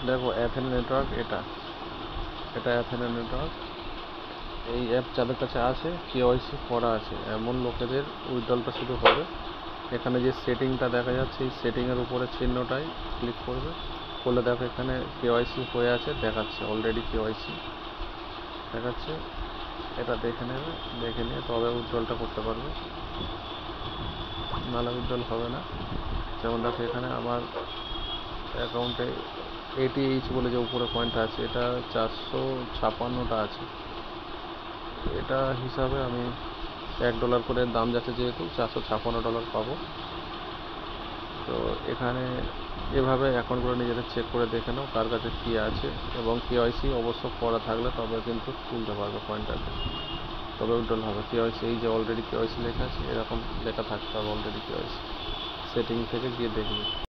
দেখো Athena network, এটা Athena network. এই অ্যাপ যাদের কাছে আছে, কেওয়াইসি করা আছে, এমন লোকেদের উইথড্রলটা শুধু হবে। এখানে যে সেটিংটা দেখা যাচ্ছে, এই সেটিংয়ের উপরে চিহ্নটাই ক্লিক করবে, করলে দেখো এখানে কেওয়াইসি হয়ে আছে দেখাচ্ছে, অলরেডি কেওয়াইসি দেখাচ্ছে। এটা দেখে নেবে, দেখে নিয়ে তবে উইথড্রলটা করতে পারবে, নাহলে উইথড্রল হবে না। যেমন দেখো এখানে আমার অ্যাকাউন্টে ATH বলে যে উপরে পয়েন্টটা আছে, এটা 456টা আছে। এটা হিসাবে আমি $1 করে দাম যাচ্ছে, যেহেতু $456 পাবো। তো এখানে এভাবে অ্যাকাউন্টগুলো নিজেদের চেক করে দেখে নাও কার কাছে কী আছে, এবং কেওয়াইসি অবশ্য করা থাকলে তবে কিন্তু তুলতে পারবে পয়েন্টটাকে, তবে উইথড্রল হবে। কেওয়াইসি এই যে অলরেডি কেওয়াইসি লেখা আছে, এরকম লেখা থাকতে হবে অলরেডি কেওয়াইসি, সেটিং থেকে গিয়ে দেখবে।